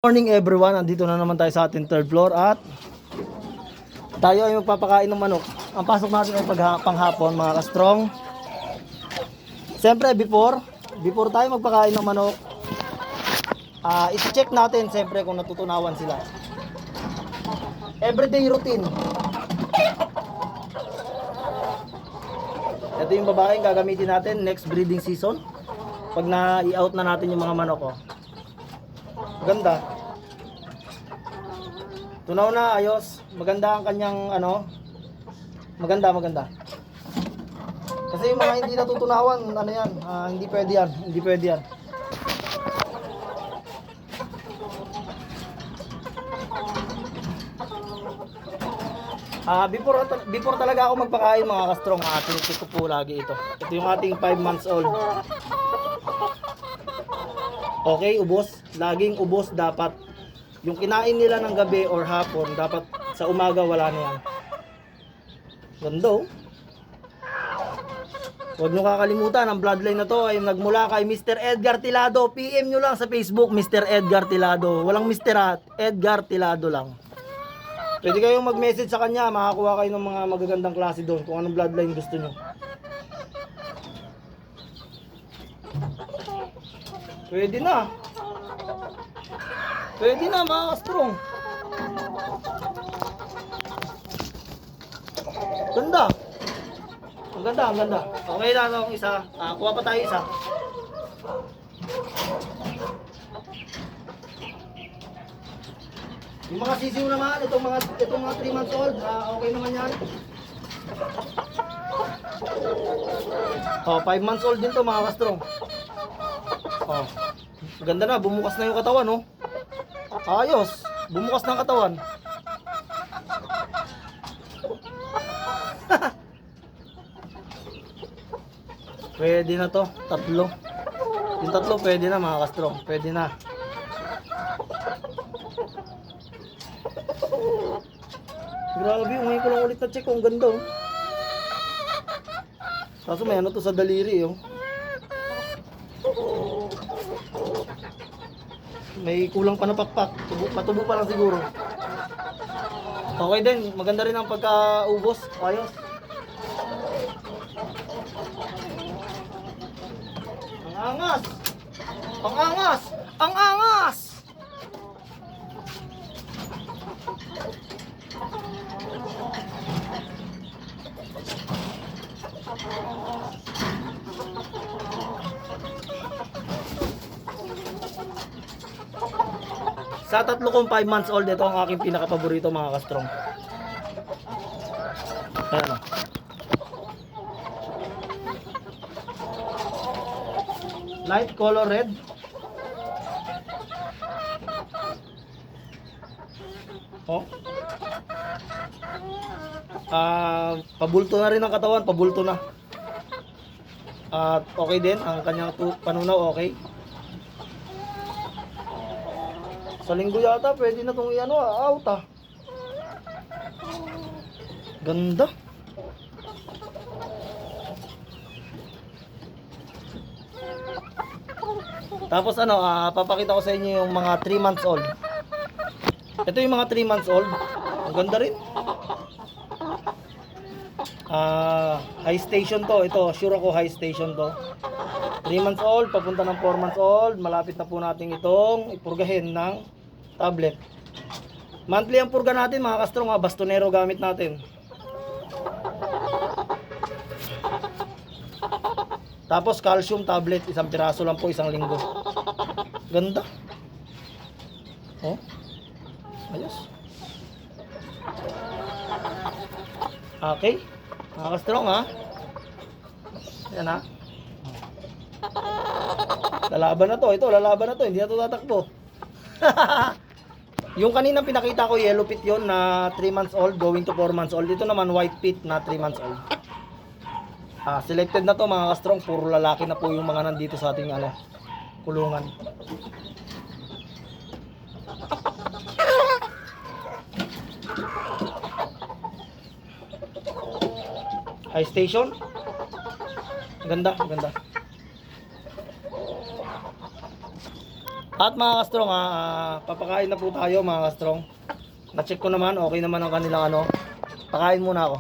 Morning everyone, andito na naman tayo sa ating third floor at tayo ay magpapakain ng manok. Ang pasok natin ay panghapon mga ka-strong. Siyempre before tayo magpakain ng manok, i-check natin siyempre kung natutunawan sila. Everyday routine. Ito yung babaeng gagamitin natin next breeding season. Pag na-i-out na natin yung mga manok ko. Ganda. Tunaw na, ayos. Maganda ang kanyang Maganda. Kasi yung mga hindi natutunawan, hindi pwede yan. Before talaga ako magpakain mga ka-strong, tinitik ko po lagi ito. Ito yung ating 5 months old. Okay, ubos. Laging ubos dapat. Yung kinain nila ng gabi or hapon, dapat sa umaga wala na yan. Ganda. Huwag nyo kakalimutan, ang bloodline na to ay nagmula kay Mr. Edgar Tilado. PM nyo lang sa Facebook, Mr. Edgar Tilado. Walang Mr. Edgar Tilado lang. Pwede kayong mag-message sa kanya, makakuha kayo ng mga magagandang klase doon kung anong bloodline gusto nyo. Pwede na mga ka-strong. Ganda. Ang ganda. Okay lang ang isa. Kuha pa tayo isa. Yung mga sisiw naman, itong mga 3 months old, okay naman yan. 5 months old din to mga ka-strong. Ganda na, bumukas na yung katawan, no? Ayos, bumukas na ang katawan. Pwede na to, tatlo. Yung tatlo pwede na mga ka-strong, pwede na. Grabe, ngayon ko lang ulit na check, ang ganda, oh. Kaso may to sa daliri, oh. May kulang pa na pakpak. Patubo pa lang siguro. Okay din. Maganda rin ang pagkaubos. Ayos. Ang angas! Sa tatlo kong 5 months old, ito ang aking pinaka-paborito mga ka-strong. Ayan o. Light color red. Pabulto na rin ang katawan, pabulto na. At okay din, ang kanyang panunaw okay. Sa linggo yata, pwede na itong out Ganda. Tapos papakita ko sa inyo yung mga 3 months old. Ito yung mga 3 months old. Ang ganda rin. High station to. Ito, sure ako high station to. 3 months old, papunta ng 4 months old. Malapit na po natin itong ipurgahin ng tablet. Monthly ang purga natin mga ka-strong, bastonero gamit natin. Tapos calcium tablet, isang piraso lang po, isang linggo. Ganda. Ayos. Okay. Mga ka-strong Yan Lalaban na to. Ito, lalaban na to. Hindi na to tatakbo. Yung kanina pinakita ko, yellow pit yon na 3 months old going to 4 months old. Dito naman white pit na 3 months old. Selected na to mga ka-strong. Puro lalaki na po yung mga nandito sa ating kulungan. High station. Ganda. At mga kastrong, papakain na po tayo mga kastrong. Na-check ko naman, okay naman ang kanilang ano. Pakain muna ako.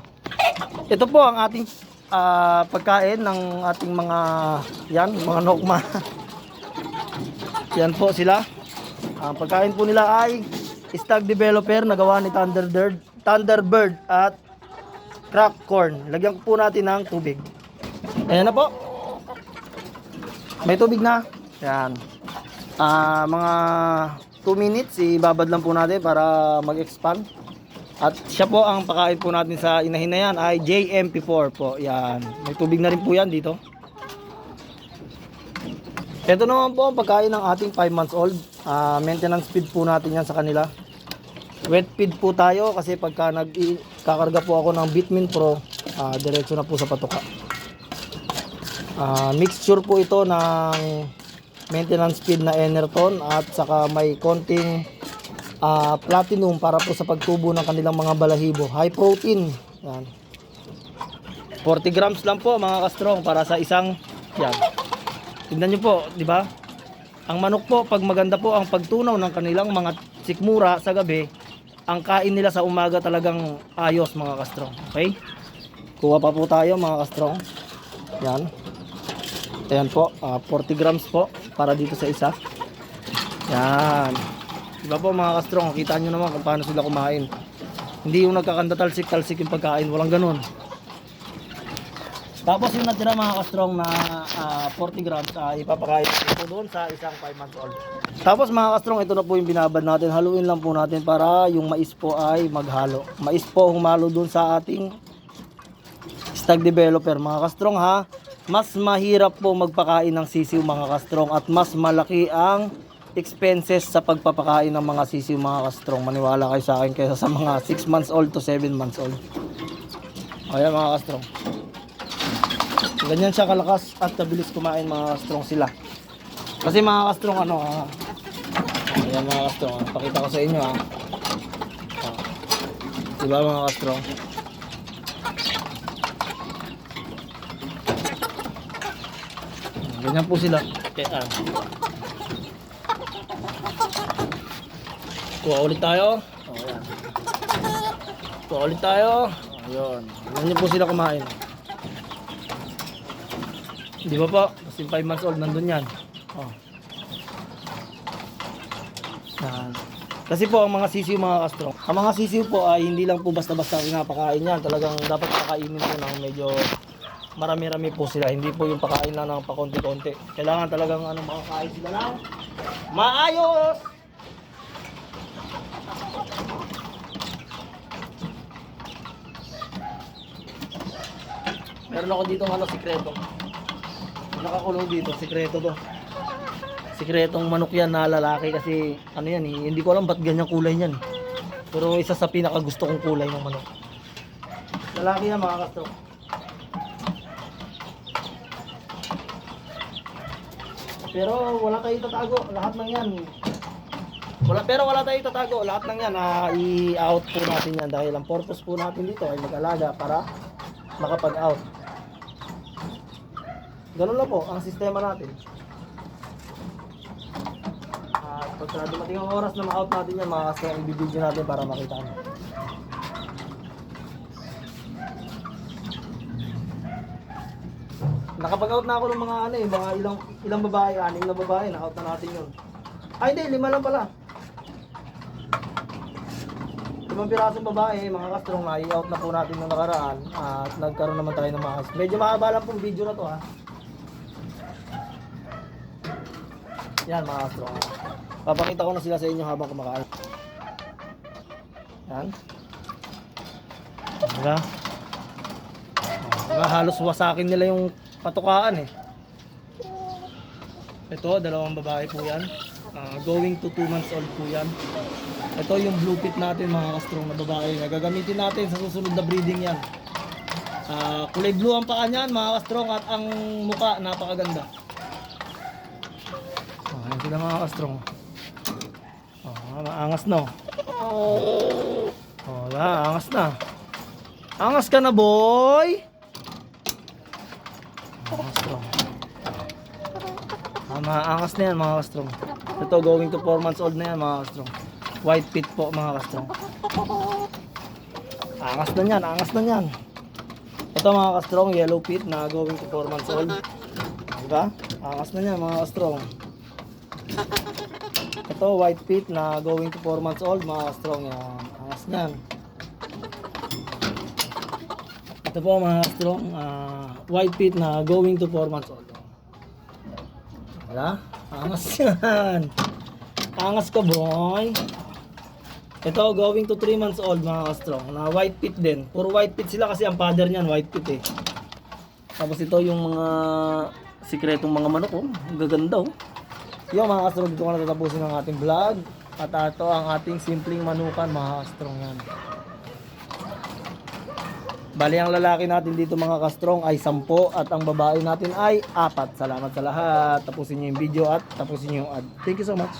Ito po ang ating pagkain ng ating mga mga nokma. Yan po sila. Ang pagkain po nila ay stag developer na gawa ni Thunderbird at crack corn. Lagyan ko po natin ng tubig. Ayan na po. May tubig na. Yan. Mga 2 minutes ibabad lang po natin para mag-expand. At siya po ang pakain po natin sa inahin na yan ay JMP4 po. Yan. May tubig na rin po yan dito. Ito naman po ang pagkain ng ating 5 months old. Maintenance feed po natin yan sa kanila. Wet feed po tayo kasi pagka nagkakarga po ako ng Bitmin Pro, diretso na po sa patuka. Mixture po ito ng maintenance feed na Enerton at saka may konting platinum para po sa pagtubo ng kanilang mga balahibo. High protein. Yan. 40 grams lang po mga kastrong para sa isang yan. Tingnan nyo po, di ba? Ang manok po, pag maganda po ang pagtunaw ng kanilang mga sikmura sa gabi, ang kain nila sa umaga talagang ayos mga kastrong. Okay? Kuha pa po tayo mga kastrong. Yan. Ayan po, 40 grams po para dito sa isa. Yan. Diba po mga kastrong, kita nyo naman kung paano sila kumain. Hindi yung nagkakanda talsik-talsik yung pagkain, walang ganun. Tapos yung natira mga kastrong na 40 grams, ipapakain ito doon sa isang 5 months old. Tapos mga kastrong, ito na po yung binabad natin. Haluin lang po natin para yung mais po ay maghalo. Mais po humalo doon sa ating stag developer mga kastrong ha. Mas mahirap po magpakain ng sisiw mga kastrong at mas malaki ang expenses sa pagpapakain ng mga sisiw mga kastrong. Maniwala kayo sa akin kaysa sa mga 6 months old to 7 months old. Ayan mga kastrong. Ganyan siya kalakas at kabilis kumain mga kastrong sila. Kasi mga kastrong ayan mga kastrong, pakita ko sa inyo diba mga kastrong? Ganyan po sila. Kaya kuha ulit tayo. Ayan. Kuha ulit tayo. Ayun. Ganyan po sila kumain. Di ba po? Kasi 5 months old nandun yan. Yan. Kasi po ang mga sisiw mga kastrong, ang mga sisiw po ay hindi lang po basta-basta pinapakain yan. Talagang dapat pakainin po ng medyo marami-rami po sila. Hindi po yung pakain lang ng pakonti-konti. Kailangan talagang makakain sila lang maayos. Meron ako dito sikreto. Nakakulong dito, sikreto to. Sikretong manok yan na lalaki kasi yan hindi ko alam ba't ganyan kulay niyan. Pero isa sa pinaka gusto kong kulay ng manok. Lalaki yan mga kastrong. Pero wala tayong tatago, lahat ng yan. Wala tayong tatago, lahat ng yan i-out po natin yan dahil ang purpose po natin dito ay mag-alaga para makapag-out. Ganun lang po ang sistema natin. Pagka dumating ang oras na ma-out natin yan, mga kastrong, i-video natin para makita nyo. Nakapag-out na ako ng mga mga ilang babae, 6 na babae, na-out na natin yun. Ay hindi, 5 lang pala. 5 pirasong babae, mga kastrong, na-out na po natin nung nakaraan. At nagkaroon naman tayo ng mga kastrong. Medyo mahaba lang pong video na to ha. Yan mga kastrong. Papakita ko na sila sa inyo habang kumakain. Yan. Diba? Halos wasakin nila yung patukaan Ito, 2 babae po yan. Going to 2 months old po yan. Ito yung blue pit natin mga kastrong na babae. Gagamitin natin sa susunod na breeding yan. Kulay blue ang paa niyan mga kastrong at ang muka napakaganda. Ayan sila mga kastrong. Maangas no. Angas na. Angas ka na boy. Angas Maangas na yan mga kastrong. Ito going to 4 months old na yan mga kastrong. White pit po mga kastrong. Angas na yan, angas na yan. Ito mga kastrong, yellow pit na going to 4 months old. Diba? Angas na yan mga kastrong. Ito white pit na going to 4 months old mga kastrong. Yan, angas na yan. Ito po mga kastrong, white pit na going to 4 months old. Wala? Angas yan. Angas ka boy. Ito going to 3 months old mga kastrong. Na white pit din. Puro white pit sila kasi ang father niyan white pit eh. Tapos ito yung mga sikretong mga manok oh. Ang gaganda oh. Yung mga kastrong, dito ko na tatapusin ang ating vlog. At ito ang ating simpleng manukan mga kastrong yan. Bali ang lalaki natin dito mga kastrong ay 10 at ang babae natin ay 4. Salamat sa lahat. Tapusin niyo yung video at tapusin niyo yung ad. Thank you so much.